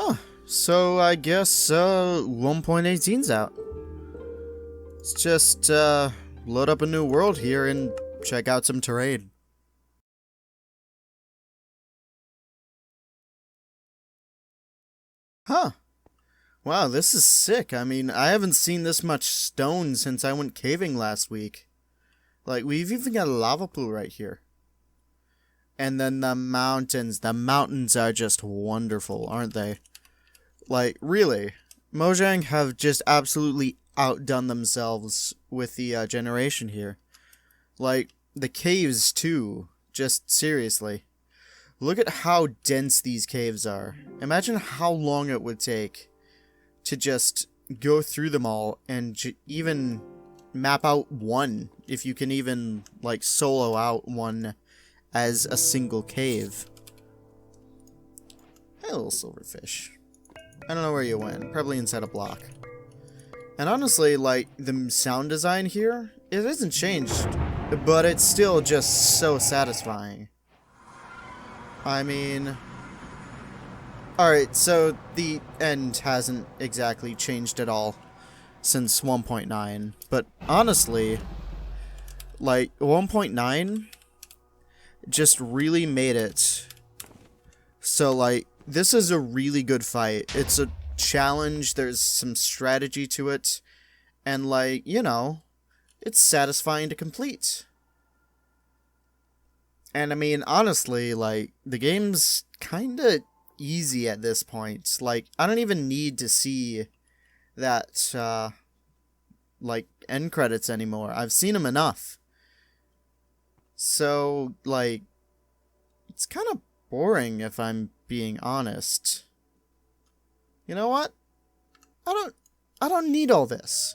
Huh. So I guess 1.18's out. Let's just load up a new world here and check out some terrain. Huh. Wow, this is sick. I mean, I haven't seen this much stone since I went caving last week. Like, we've even got a lava pool right here. And then the mountains. The mountains are just wonderful, aren't they? Like, really. Mojang have just absolutely outdone themselves with the generation here. Like, the caves, too. Just seriously. Look at how dense these caves are. Imagine how long it would take to just go through them all and even map out one. If you can even, like, solo out one as a single cave. Hey, little silverfish. I don't know where you went. Probably inside a block. And honestly, like, the sound design here, it hasn't changed. But it's still just so satisfying. I mean... Alright, so the end hasn't exactly changed at all since 1.9. But honestly, like, 1.9 just really made it so, like, this is a really good fight. It's a challenge, there's some strategy to it, and, like, you know, it's satisfying to complete. And I mean, honestly, like, the game's kinda easy at this point. Like, I don't even need to see that, like, end credits anymore. I've seen them enough. So, like, it's kind of boring if I'm being honest. You know what? I don't need all this.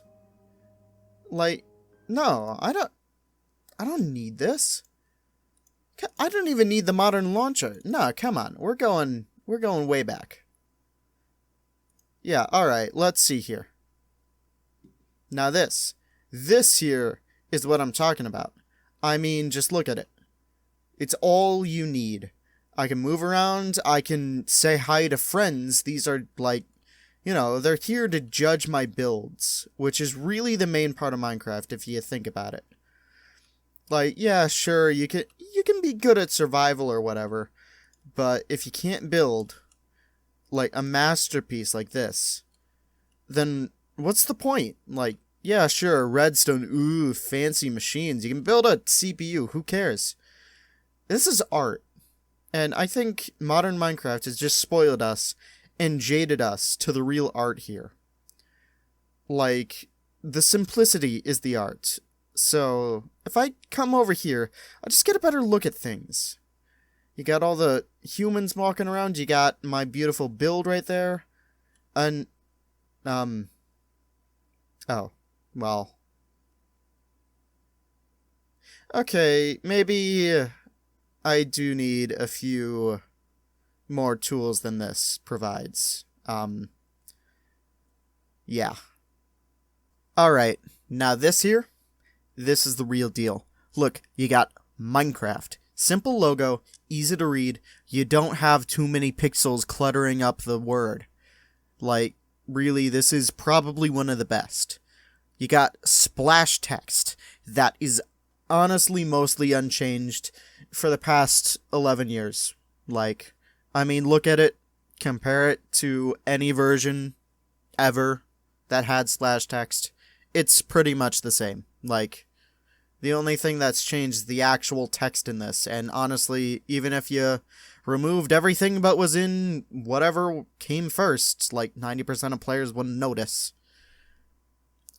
Like, no, I don't need this. I don't even need the modern launcher. No, come on. We're going way back. Yeah, alright, let's see here. Now this here is what I'm talking about. I mean, just look at it. It's all you need. I can move around, I can say hi to friends. These are, like, you know, they're here to judge my builds, which is really the main part of Minecraft if you think about it. Like, yeah, sure, you can be good at survival or whatever, but if you can't build, like, a masterpiece like this, then what's the point? Like, yeah, sure, redstone, ooh, fancy machines. You can build a CPU, who cares? This is art. And I think modern Minecraft has just spoiled us and jaded us to the real art here. Like, the simplicity is the art. So, if I come over here, I'll just get a better look at things. You got all the humans walking around, you got my beautiful build right there, and, oh, well. Okay, maybe I do need a few more tools than this provides. Yeah. Alright, now this here, this is the real deal. Look, you got Minecraft. Simple logo, easy to read, you don't have too many pixels cluttering up the word. Like, really, this is probably one of the best. You got splash text, that is honestly mostly unchanged for the past 11 years. Like, I mean, look at it, compare it to any version ever that had splash text. It's pretty much the same. Like, the only thing that's changed is the actual text in this, and honestly, even if you removed everything but was in whatever came first, like 90% of players wouldn't notice.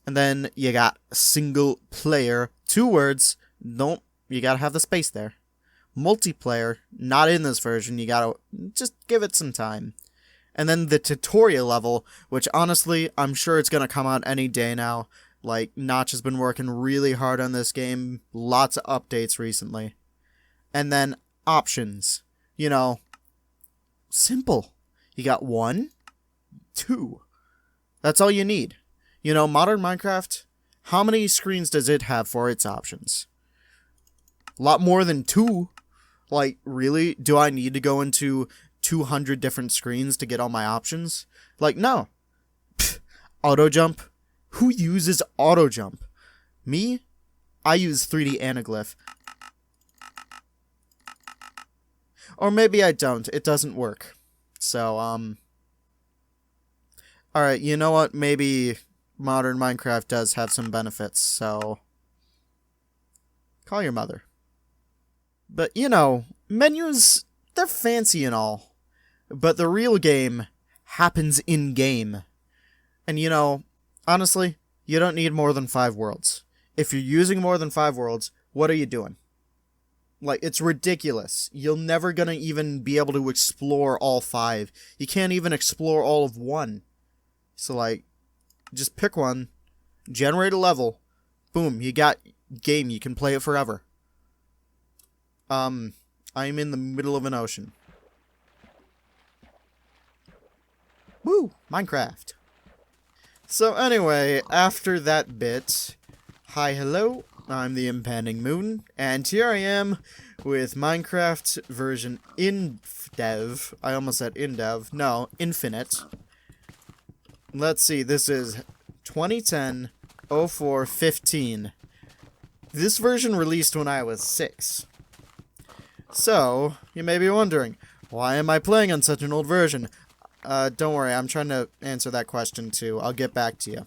And then you got single player, 2 words, nope, you gotta have the space there. Multiplayer, not in this version, you gotta just give it some time. And then the tutorial level, which honestly, I'm sure it's gonna come out any day now. Like, Notch has been working really hard on this game, lots of updates recently. And then options, you know, simple. You got 1, 2. That's all you need. You know, modern Minecraft, how many screens does it have for its options? A lot more than 2. Like, really? Do I need to go into 200 different screens to get all my options. Like, no. Pfft, auto jump? Who uses auto jump? Me? I use 3D anaglyph. Or maybe I don't. It doesn't work. So, alright, you know what? Maybe modern Minecraft does have some benefits, so... Call your mother. But, you know, menus, they're fancy and all. But the real game happens in-game. And, you know, honestly, you don't need more than 5 worlds. If you're using more than 5 worlds, what are you doing? Like, it's ridiculous. You're never gonna even be able to explore all 5. You can't even explore all of 1. So, like, just pick one, generate a level, boom, you got game, you can play it forever. I'm in the middle of an ocean. Woo! Minecraft. So anyway, after that bit, hi, hello, I'm the ImpendingMoon, and here I am with Minecraft version Infdev. I almost said Indev. No, Infinite. Let's see, this is 2010-04-15. This version released when I was 6. So, you may be wondering, why am I playing on such an old version? Don't worry, I'm trying to answer that question too. I'll get back to you.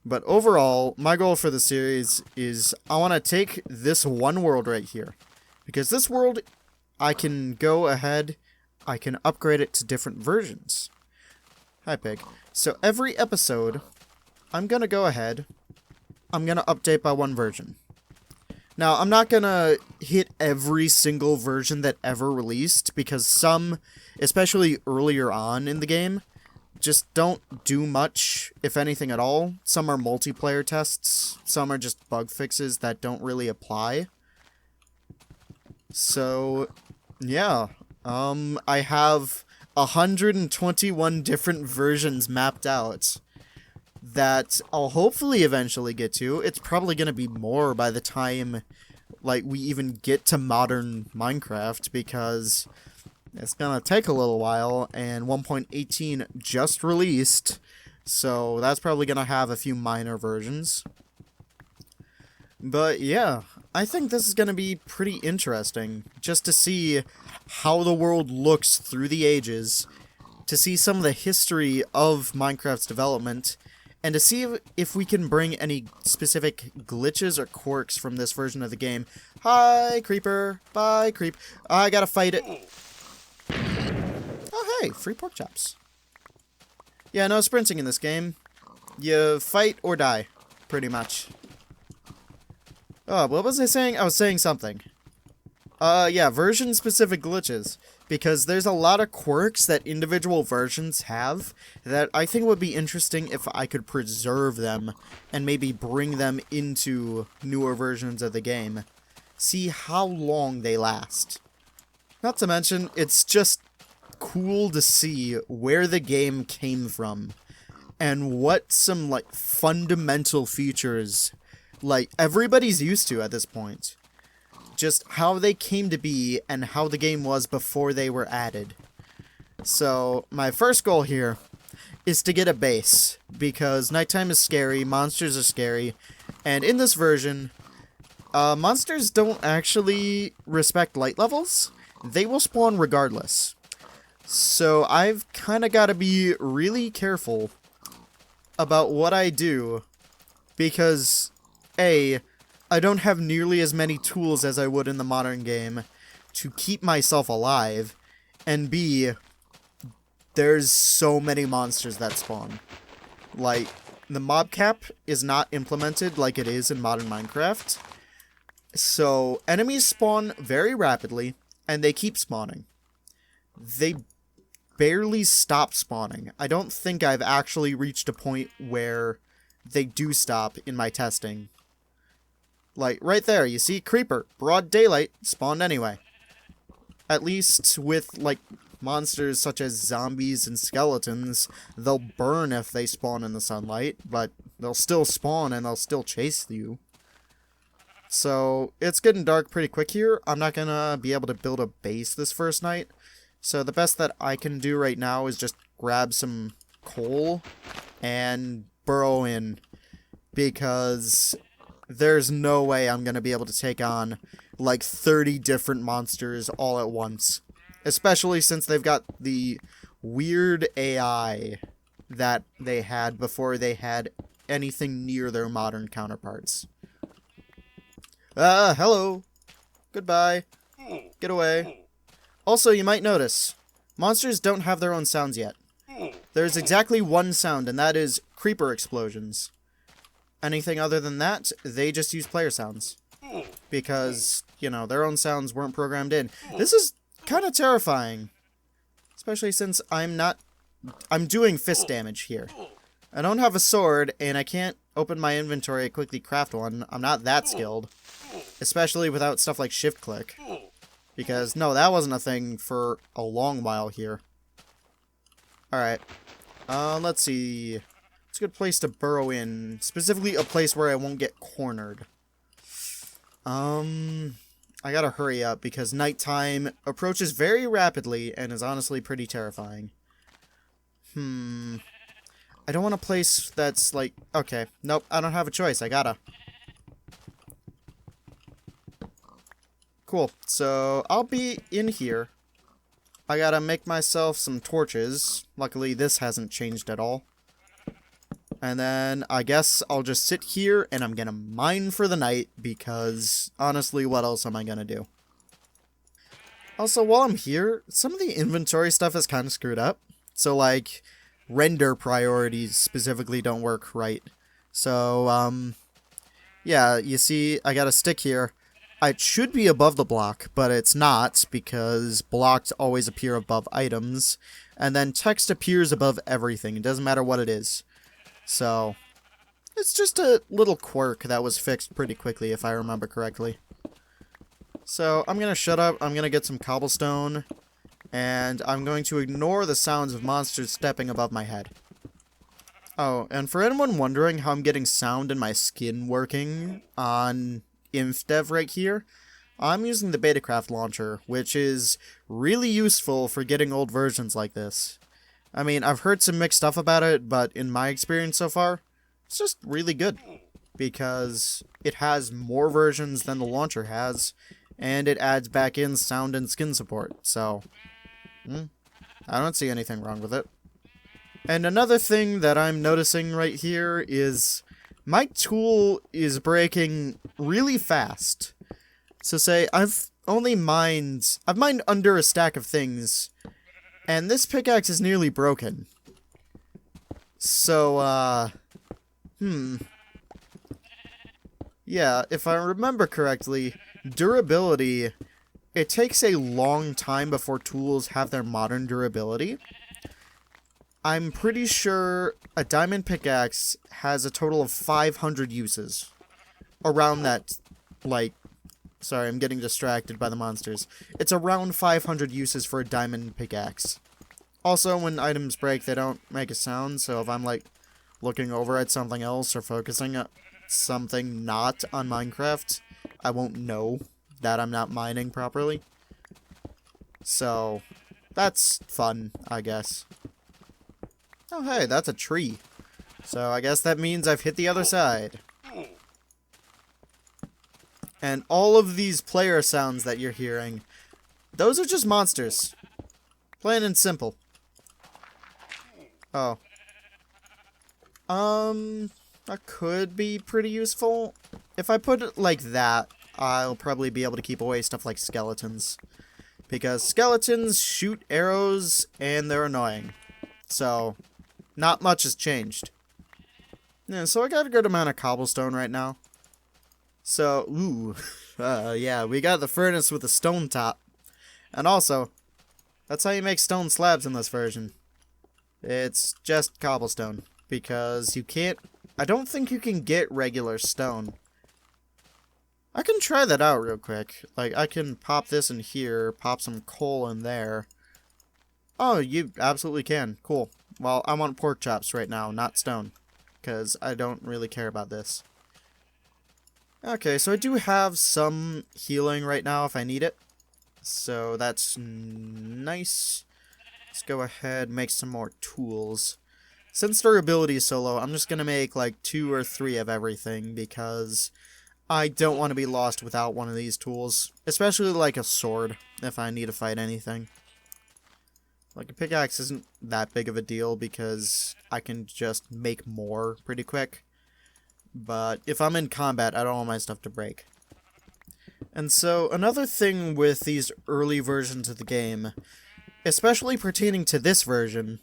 But overall, my goal for the series is I want to take this one world right here. Because this world, I can go ahead, I can upgrade it to different versions. Hi, Pig. So every episode, I'm going to go ahead, I'm going to update by one version. Now, I'm not going to hit every single version that ever released, because some, especially earlier on in the game, just don't do much, if anything at all. Some are multiplayer tests, some are just bug fixes that don't really apply. So, yeah, I have 121 different versions mapped out that I'll hopefully eventually get to. It's probably going to be more by the time, like, we even get to modern Minecraft, because it's going to take a little while, and 1.18 just released, so that's probably going to have a few minor versions. But yeah, I think this is going to be pretty interesting, just to see how the world looks through the ages, to see some of the history of Minecraft's development, and to see if we can bring any specific glitches or quirks from this version of the game. Hi, creeper. Bye, creep. I gotta fight it. Oh, hey, free pork chops. Yeah, no sprinting in this game. You fight or die, pretty much. Oh, what was I saying? I was saying something. Yeah, version-specific glitches. Because there's a lot of quirks that individual versions have that I think would be interesting if I could preserve them and maybe bring them into newer versions of the game. See how long they last. Not to mention, it's just cool to see where the game came from and what some, like, fundamental features, like, everybody's used to at this point. Just how they came to be and how the game was before they were added. So, my first goal here is to get a base, because nighttime is scary, monsters are scary, and in this version, monsters don't actually respect light levels. They will spawn regardless. So, I've kind of got to be really careful about what I do, because, A, I don't have nearly as many tools as I would in the modern game to keep myself alive, and B, there's so many monsters that spawn. Like, the mob cap is not implemented like it is in modern Minecraft, so enemies spawn very rapidly, and they keep spawning. They barely stop spawning. I don't think I've actually reached a point where they do stop in my testing. Like, right there, you see? Creeper. Broad daylight. Spawned anyway. At least with, like, monsters such as zombies and skeletons, they'll burn if they spawn in the sunlight, but they'll still spawn and they'll still chase you. So, it's getting dark pretty quick here. I'm not gonna be able to build a base this first night, So the best that I can do right now is just grab some coal and burrow in, because there's no way I'm going to be able to take on like 30 different monsters all at once. Especially since they've got the weird AI that they had before they had anything near their modern counterparts. Hello. Goodbye. Get away. Also, you might notice, monsters don't have their own sounds yet. There's exactly one sound, and that is creeper explosions. Anything other than that, they just use player sounds. Because, you know, their own sounds weren't programmed in. This is kind of terrifying. Especially since I'm doing fist damage here. I don't have a sword, and I can't open my inventory and quickly craft one. I'm not that skilled. Especially without stuff like shift click. Because, no, that wasn't a thing for a long while here. Alright. Let's see. It's a good place to burrow in. Specifically, a place where I won't get cornered. I gotta hurry up because nighttime approaches very rapidly and is honestly pretty terrifying. I don't want a place that's like... Okay, nope, I don't have a choice. I gotta. Cool, so I'll be in here. I gotta make myself some torches. Luckily, this hasn't changed at all. And then, I guess I'll just sit here, and I'm gonna mine for the night, because, honestly, what else am I gonna do? Also, while I'm here, some of the inventory stuff is kind of screwed up. So, like, render priorities specifically don't work right. So, yeah, you see, I got a stick here. It should be above the block, but it's not, because blocks always appear above items. And then text appears above everything, it doesn't matter what it is. So, it's just a little quirk that was fixed pretty quickly, if I remember correctly. So, I'm gonna shut up, I'm gonna get some cobblestone, and I'm going to ignore the sounds of monsters stepping above my head. Oh, and for anyone wondering how I'm getting sound in my skin working on Infdev right here, I'm using the Betacraft launcher, which is really useful for getting old versions like this. I mean, I've heard some mixed stuff about it, but in my experience so far, it's just really good. Because it has more versions than the launcher has, and it adds back in sound and skin support, so... I don't see anything wrong with it. And another thing that I'm noticing right here is... my tool is breaking really fast. So say, I've mined under a stack of things, and this pickaxe is nearly broken. So, yeah, if I remember correctly, durability, it takes a long time before tools have their modern durability. I'm pretty sure a diamond pickaxe has a total of 500 uses. Around that, like... Sorry, I'm getting distracted by the monsters. It's around 500 uses for a diamond pickaxe. Also, when items break, they don't make a sound, so if I'm, like, looking over at something else or focusing on something not on Minecraft, I won't know that I'm not mining properly. So, that's fun, I guess. Oh, hey, that's a tree. So, I guess that means I've hit the other side. And all of these player sounds that you're hearing, those are just monsters. Plain and simple. Oh. That could be pretty useful. If I put it like that, I'll probably be able to keep away stuff like skeletons. Because skeletons shoot arrows, and they're annoying. So, not much has changed. Yeah, so I got a good amount of cobblestone right now. So, yeah, we got the furnace with a stone top. And also, that's how you make stone slabs in this version. It's just cobblestone. Because you can't... I don't think you can get regular stone. I can try that out real quick. Like, I can pop this in here, pop some coal in there. Oh, you absolutely can. Cool. Well, I want pork chops right now, not stone. Because I don't really care about this. Okay, so I do have some healing right now if I need it. So that's nice. Let's go ahead and make some more tools. Since durability is so low, I'm just gonna make like 2 or 3 of everything because I don't want to be lost without one of these tools. Especially like a sword, if I need to fight anything. Like a pickaxe isn't that big of a deal because I can just make more pretty quick. But if I'm in combat, I don't want my stuff to break. And so another thing with these early versions of the game, especially pertaining to this version,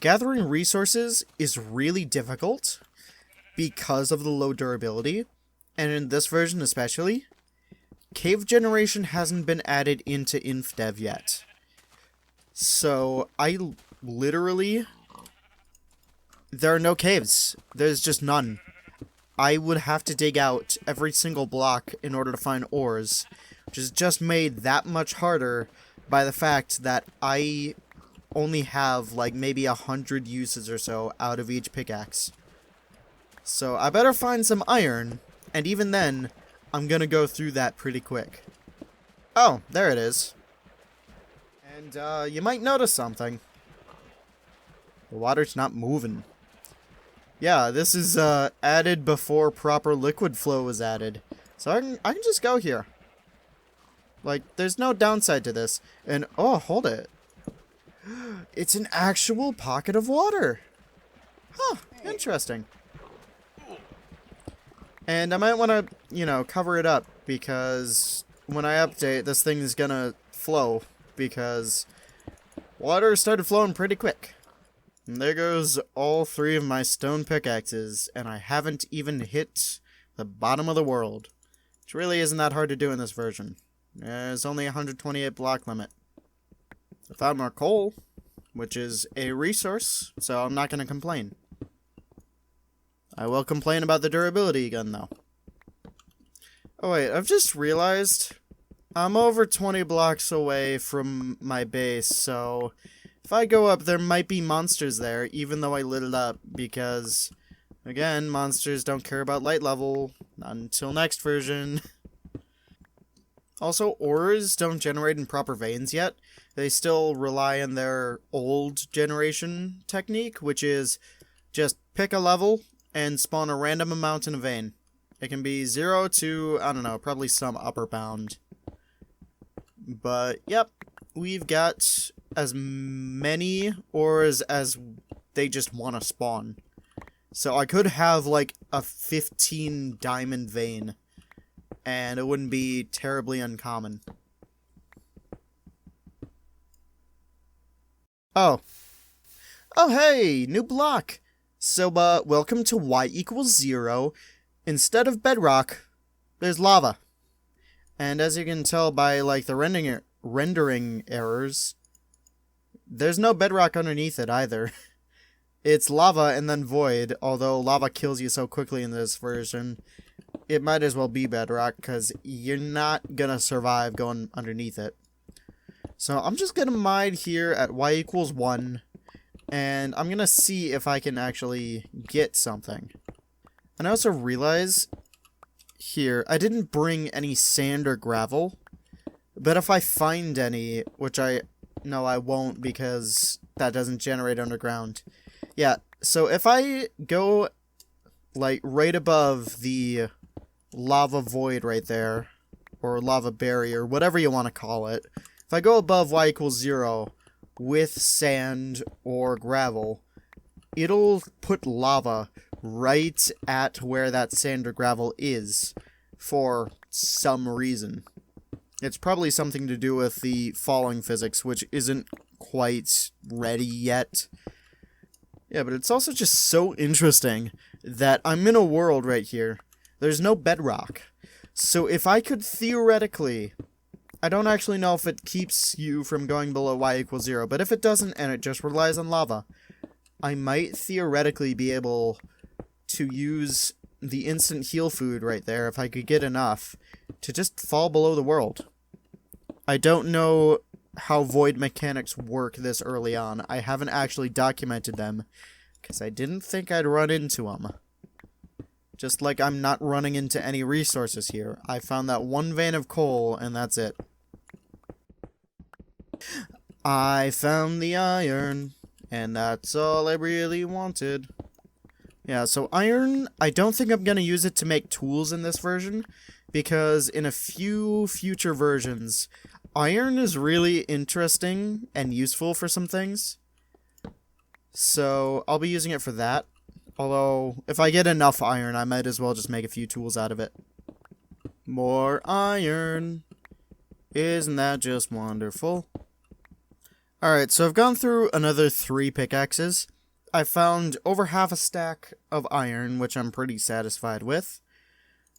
gathering resources is really difficult because of the low durability, and in this version especially, cave generation hasn't been added into Infdev yet. So I literally, there are no caves. There's just none. I would have to dig out every single block in order to find ores, which is just made that much harder by the fact that I only have like maybe 100 uses or so out of each pickaxe. So I better find some iron, and even then, I'm gonna go through that pretty quick. Oh, there it is. And you might notice something. The water's not moving. Yeah, this is added before proper liquid flow was added. So I can just go here. Like, there's no downside to this. And, oh, hold it. It's an actual pocket of water. Huh, interesting. And I might want to, you know, cover it up because when I update, this thing is gonna flow because water started flowing pretty quick. And there goes all 3 of my stone pickaxes, and I haven't even hit the bottom of the world. Which really isn't that hard to do in this version. There's only a 128 block limit. I found more coal, which is a resource, so I'm not going to complain. I will complain about the durability again, though. Oh wait, I've just realized I'm over 20 blocks away from my base, so if I go up, there might be monsters there, even though I lit it up, because, again, monsters don't care about light level, not until next version. Also, ores don't generate in proper veins yet. They still rely on their old generation technique, which is just pick a level and spawn a random amount in a vein. It can be 0 to, I don't know, probably some upper bound. But, yep, we've got as many ores as they just want to spawn. So I could have like a 15 diamond vein, and it wouldn't be terribly uncommon. Oh, hey, new block. So, welcome to y=0. Instead of bedrock, there's lava. And as you can tell by, like, the rendering errors, there's no bedrock underneath it either. It's lava and then void, although lava kills you so quickly in this version, it might as well be bedrock, because you're not gonna survive going underneath it. So I'm just gonna mine here at y=1, and I'm gonna see if I can actually get something. And I also realize here, I didn't bring any sand or gravel, but if I find any, which no, I won't because that doesn't generate underground. Yeah, so if I go, like, right above the lava void right there, or lava barrier, whatever you want to call it, if I go above y=0 with sand or gravel, it'll put lava right at where that sand or gravel is for some reason. It's probably something to do with the falling physics, which isn't quite ready yet. Yeah, but it's also just so interesting that I'm in a world right here. There's no bedrock. So if I could theoretically, I don't actually know if it keeps you from going below y=0, but if it doesn't and it just relies on lava, I might theoretically be able to use the instant heal food right there, if I could get enough, to just fall below the world. I don't know how void mechanics work this early on. I haven't actually documented them, because I didn't think I'd run into them. Just like I'm not running into any resources here. I found that one vein of coal, and that's it. I found the iron, and that's all I really wanted. Yeah, so iron, I don't think I'm going to use it to make tools in this version, because in a few future versions, iron is really interesting and useful for some things. So I'll be using it for that. Although, if I get enough iron, I might as well just make a few tools out of it. More iron. Isn't that just wonderful? Alright, so I've gone through another 3 pickaxes. I found over half a stack of iron, which I'm pretty satisfied with.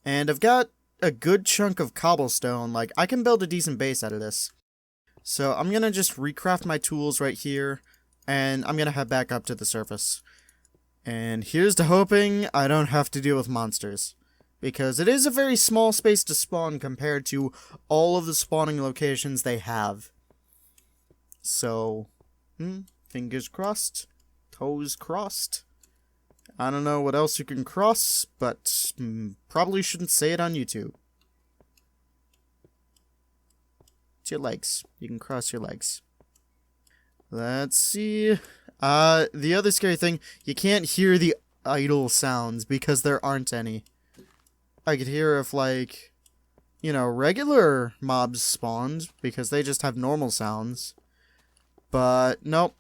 And I've got a good chunk of cobblestone. Like, I can build a decent base out of this. So I'm gonna just recraft my tools right here, and I'm gonna head back up to the surface. And here's to hoping I don't have to deal with monsters. Because it is a very small space to spawn compared to all of the spawning locations they have. So, fingers crossed, toes crossed. I don't know what else you can cross, but probably shouldn't say it on YouTube. It's your legs. You can cross your legs. Let's see. The other scary thing, you can't hear the idle sounds because there aren't any. I could hear if, like, you know, regular mobs spawned because they just have normal sounds. But, nope.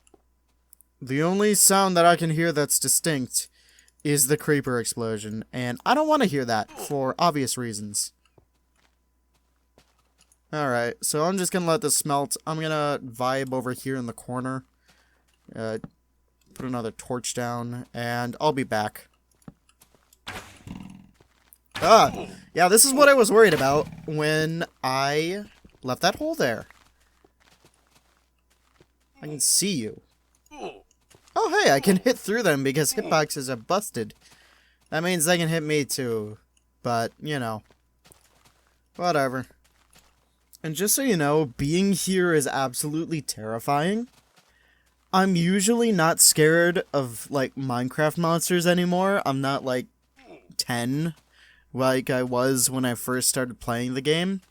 The only sound that I can hear that's distinct is the creeper explosion, and I don't want to hear that for obvious reasons. Alright, so I'm just gonna let this smelt. I'm gonna vibe over here in the corner. Put another torch down, and I'll be back. Yeah, this is what I was worried about when I left that hole there. I can see you. Oh, hey, I can hit through them because hitboxes are busted. That means they can hit me too. But, you know. Whatever. And just so you know, being here is absolutely terrifying. I'm usually not scared of, like, Minecraft monsters anymore. I'm not, like, 10, like I was when I first started playing the game.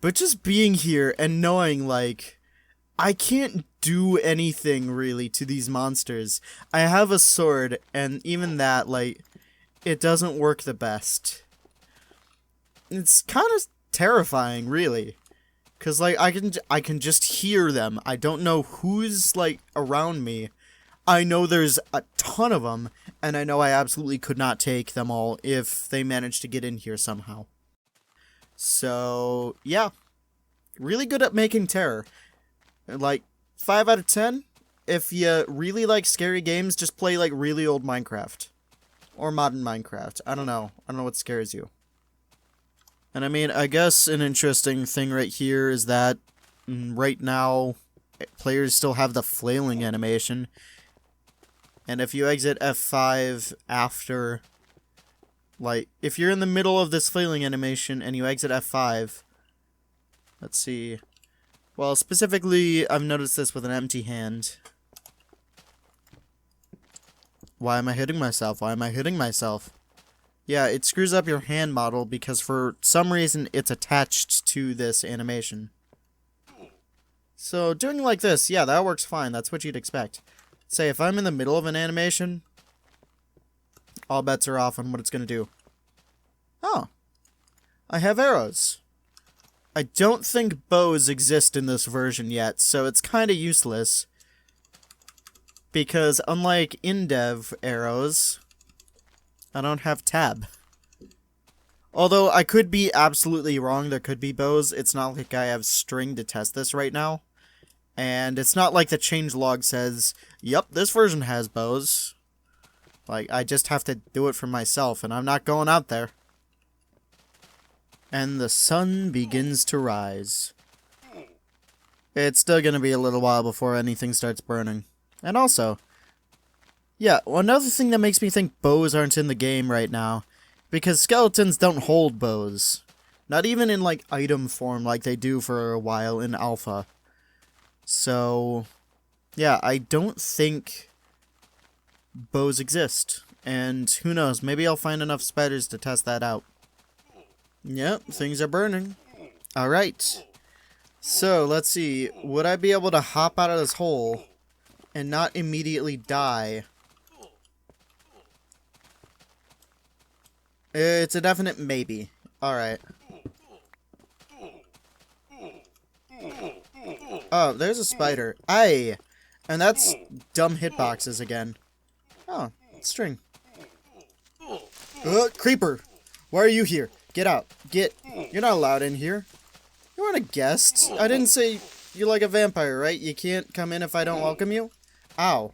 But just being here and knowing, like, I can't do anything, really, to these monsters. I have a sword, and even that, like, it doesn't work the best. It's kind of terrifying, really. Because, like, I can just hear them. I don't know who's, like, around me. I know there's a ton of them, and I know I absolutely could not take them all if they managed to get in here somehow. So, yeah. Really good at making terror. Like, 5 out of 10. If you really like scary games, just play, like, really old Minecraft. Or modern Minecraft. I don't know. I don't know what scares you. And I mean, I guess an interesting thing right here is that right now, players still have the flailing animation. And if you exit F5 after, like, if you're in the middle of this flailing animation and you exit F5, let's see. Well, specifically, I've noticed this with an empty hand. Why am I hitting myself? Why am I hitting myself? Yeah, it screws up your hand model because for some reason it's attached to this animation. So doing like this, yeah, that works fine. That's what you'd expect. Say, if I'm in the middle of an animation, all bets are off on what it's going to do. Oh, I have arrows. I don't think bows exist in this version yet, so it's kind of useless. Because unlike Infdev arrows, I don't have tab. Although I could be absolutely wrong, there could be bows. It's not like I have string to test this right now. And it's not like the changelog says, yep, this version has bows. Like, I just have to do it for myself, and I'm not going out there. And the sun begins to rise. It's still gonna be a little while before anything starts burning. And also, yeah, another thing that makes me think bows aren't in the game right now, because skeletons don't hold bows. Not even in, like, item form like they do for a while in alpha. So, yeah, I don't think bows exist. And who knows, maybe I'll find enough spiders to test that out. Yep, things are burning. Alright. So, let's see. Would I be able to hop out of this hole and not immediately die? It's a definite maybe. Alright. Oh, there's a spider. Aye! And that's dumb hitboxes again. Oh, string. Creeper! Why are you here? Get out. Get. You're not allowed in here. You aren't a guest. I didn't say you're like a vampire, right? You can't come in if I don't welcome you? Ow.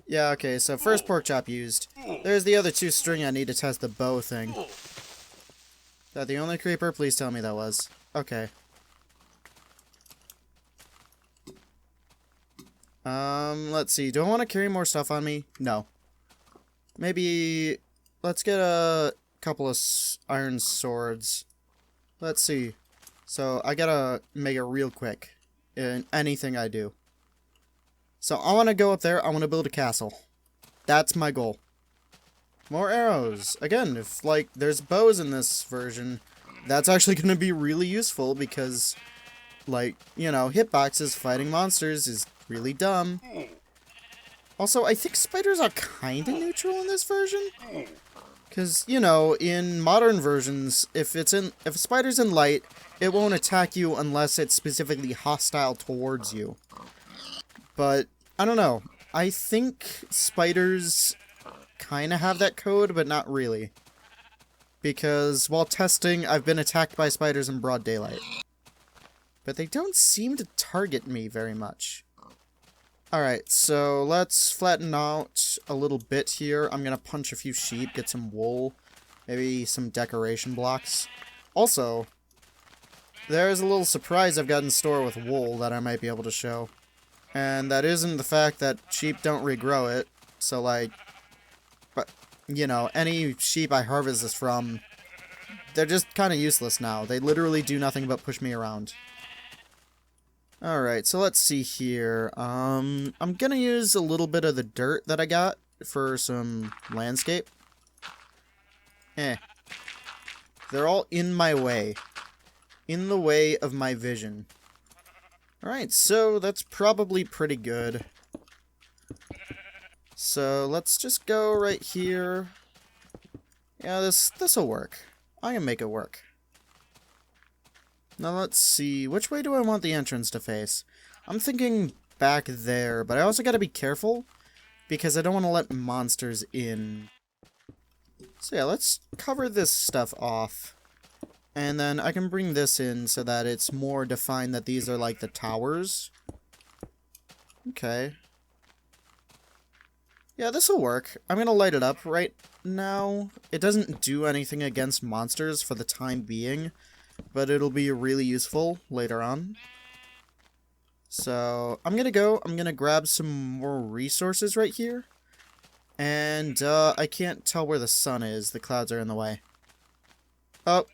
Yeah, okay, so first pork chop used. There's the other 2 string I need to test the bow thing. Is that the only creeper? Please tell me that was. Okay. Let's see. Do I want to carry more stuff on me? No. Maybe let's get a couple of iron swords. Let's see. So I gotta make it real quick in anything I do. So I want to go up there. I want to build a castle. That's my goal. More arrows. Again, if like there's bows in this version, that's actually going to be really useful because, like, you know, hitboxes fighting monsters is really dumb. Also, I think spiders are kind of neutral in this version. Because, you know, in modern versions, if a spider's in light, it won't attack you unless it's specifically hostile towards you. But, I don't know. I think spiders kind of have that code, but not really. Because, while testing, I've been attacked by spiders in broad daylight. But they don't seem to target me very much. Alright, so let's flatten out a little bit here. I'm gonna punch a few sheep, get some wool, maybe some decoration blocks. Also, there's a little surprise I've got in store with wool that I might be able to show. And that isn't the fact that sheep don't regrow it. So, like, but, you know, any sheep I harvest this from, they're just kind of useless now. They literally do nothing but push me around. Alright, so let's see here. I'm gonna use a little bit of the dirt that I got for some landscape. They're all in my way. In the way of my vision. Alright, so that's probably pretty good. So let's just go right here. Yeah, this'll work. I can make it work. Now let's see, which way do I want the entrance to face? I'm thinking back there, but I also gotta be careful, because I don't want to let monsters in. So yeah, let's cover this stuff off. And then I can bring this in so that it's more defined that these are like the towers. Okay. Yeah, this'll work. I'm gonna light it up right now. It doesn't do anything against monsters for the time being, but it'll be really useful later on. So, I'm gonna grab some more resources right here. And, I can't tell where the sun is. The clouds are in the way. Oh,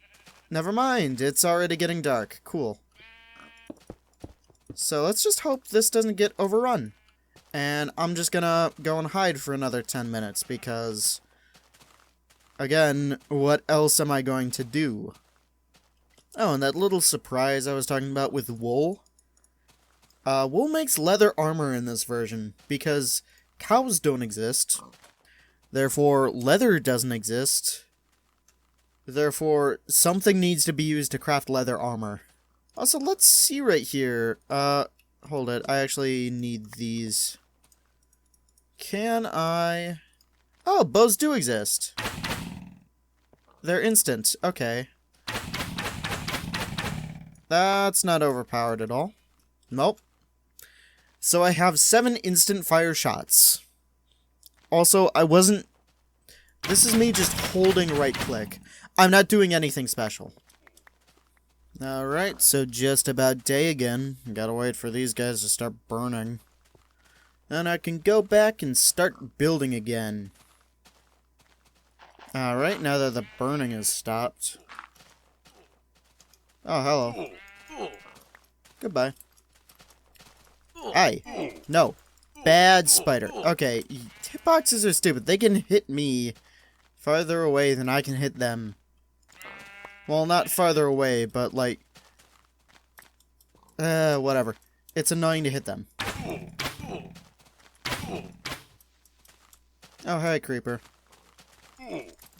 never mind. It's already getting dark. Cool. So, let's just hope this doesn't get overrun. And I'm just gonna go and hide for another 10 minutes, because, again, what else am I going to do? Oh, and that little surprise I was talking about with wool. Wool makes leather armor in this version, because cows don't exist. Therefore, leather doesn't exist. Therefore, something needs to be used to craft leather armor. Also, let's see right here. Hold it. I actually need these. Can I... Oh, bows do exist. They're instant. Okay. That's not overpowered at all. Nope. So I have 7 instant fire shots. Also, this is me just holding right click. I'm not doing anything special. Alright, so just about day again. Gotta wait for these guys to start burning. Then I can go back and start building again. Alright, now that the burning has stopped. Oh, hello. Goodbye. Aye. No. Bad spider. Okay, hitboxes are stupid. They can hit me farther away than I can hit them. Well, not farther away, but like... Whatever. It's annoying to hit them. Oh, hi, creeper.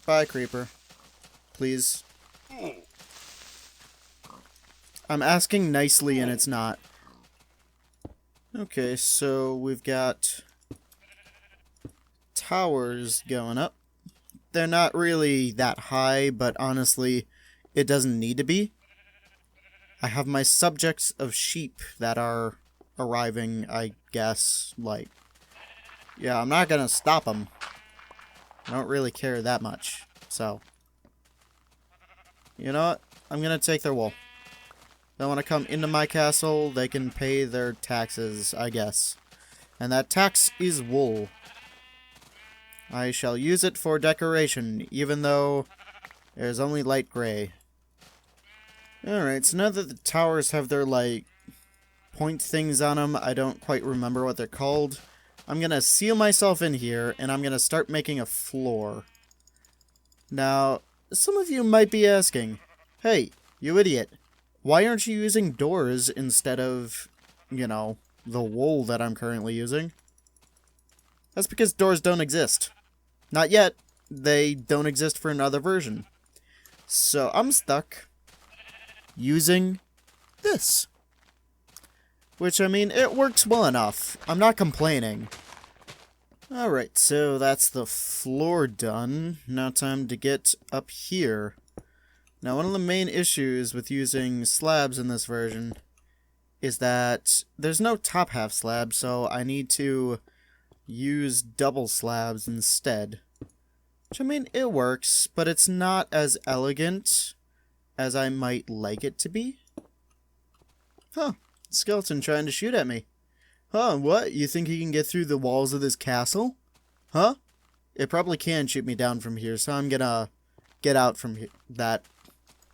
Bye, creeper. Please. I'm asking nicely and it's not. Okay, so we've got towers going up. They're not really that high, but honestly, it doesn't need to be. I have my subjects of sheep that are arriving, I guess, like... Yeah, I'm not gonna stop them. I don't really care that much, so... You know what? I'm gonna take their wool. They want to come into my castle, they can pay their taxes, I guess. And that tax is wool. I shall use it for decoration, even though there's only light gray. Alright, so now that the towers have their, like, point things on them, I don't quite remember what they're called. I'm gonna seal myself in here, and I'm gonna start making a floor. Now, some of you might be asking, hey, you idiot, why aren't you using doors instead of, you know, the wool that I'm currently using? That's because doors don't exist. Not yet. They don't exist for another version. So I'm stuck using this. Which, I mean, it works well enough. I'm not complaining. Alright, so that's the floor done. Now time to get up here. Now, one of the main issues with using slabs in this version is that there's no top half slab, so I need to use double slabs instead. Which, I mean, it works, but it's not as elegant as I might like it to be. Huh. Skeleton trying to shoot at me. Huh, what? You think he can get through the walls of this castle? Huh? It probably can shoot me down from here, so I'm gonna get out from that.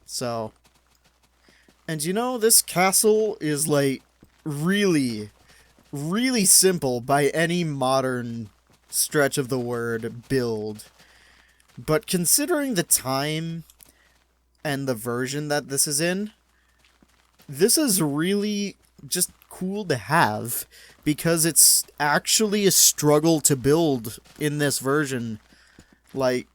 So. And you know, this castle is, like, really simple by any modern stretch of the word build. But considering the time and the version that this is in, this is really just cool to have, because it's actually a struggle to build in this version. Like,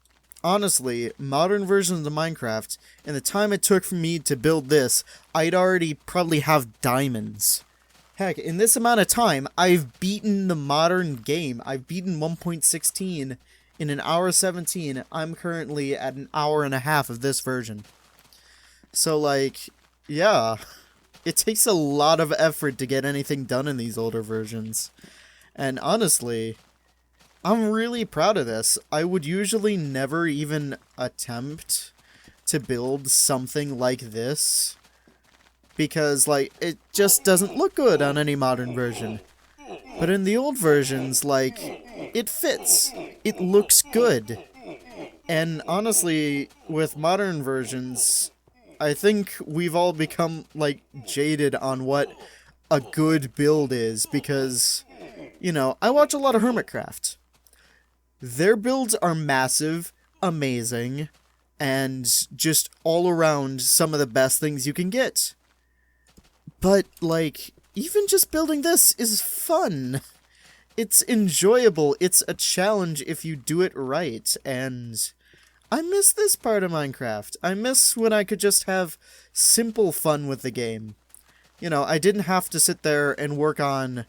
honestly, modern versions of Minecraft, in the time it took for me to build this, I'd already probably have diamonds. Heck, in this amount of time, I've beaten the modern game. I've beaten 1.16 in an hour 17. I'm currently at an hour and a half of this version. So, like, yeah, it takes a lot of effort to get anything done in these older versions. And honestly, I'm really proud of this. I would usually never even attempt to build something like this, because, like, it just doesn't look good on any modern version. But in the old versions, like, it fits. It looks good. And honestly, with modern versions, I think we've all become, like, jaded on what a good build is, because, you know, I watch a lot of Hermitcraft. Their builds are massive, amazing, and just all around some of the best things you can get. But, like, even just building this is fun. It's enjoyable. It's a challenge if you do it right, and I miss this part of Minecraft. I miss when I could just have simple fun with the game. You know, I didn't have to sit there and work on,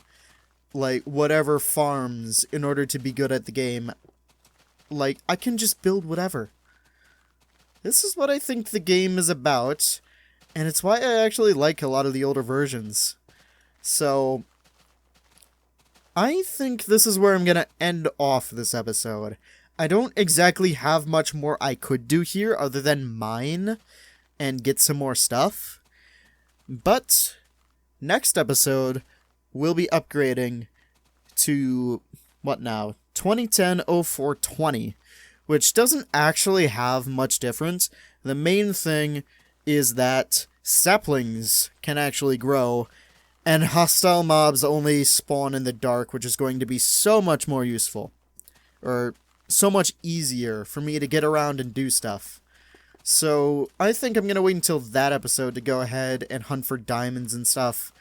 like, whatever farms in order to be good at the game. Like, I can just build whatever. This is what I think the game is about, and it's why I actually like a lot of the older versions. So, I think this is where I'm gonna end off this episode. I don't exactly have much more I could do here other than mine and get some more stuff. But next episode, we'll be upgrading to, what now? 2010-0420, which doesn't actually have much difference. The main thing is that saplings can actually grow, and hostile mobs only spawn in the dark, which is going to be so much more useful. Or so much easier for me to get around and do stuff. So I think I'm gonna wait until that episode to go ahead and hunt for diamonds and stuff.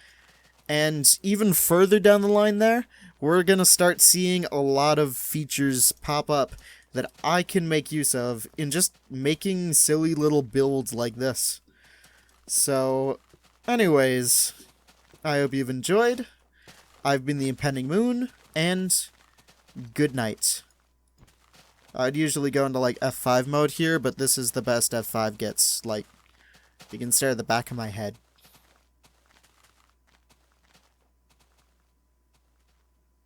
And even further down the line there, we're gonna start seeing a lot of features pop up that I can make use of in just making silly little builds like this. So, anyways, I hope you've enjoyed. I've been the Impending Moon, and good night. I'd usually go into like F5 mode here, but this is the best F5 gets. Like, you can stare at the back of my head.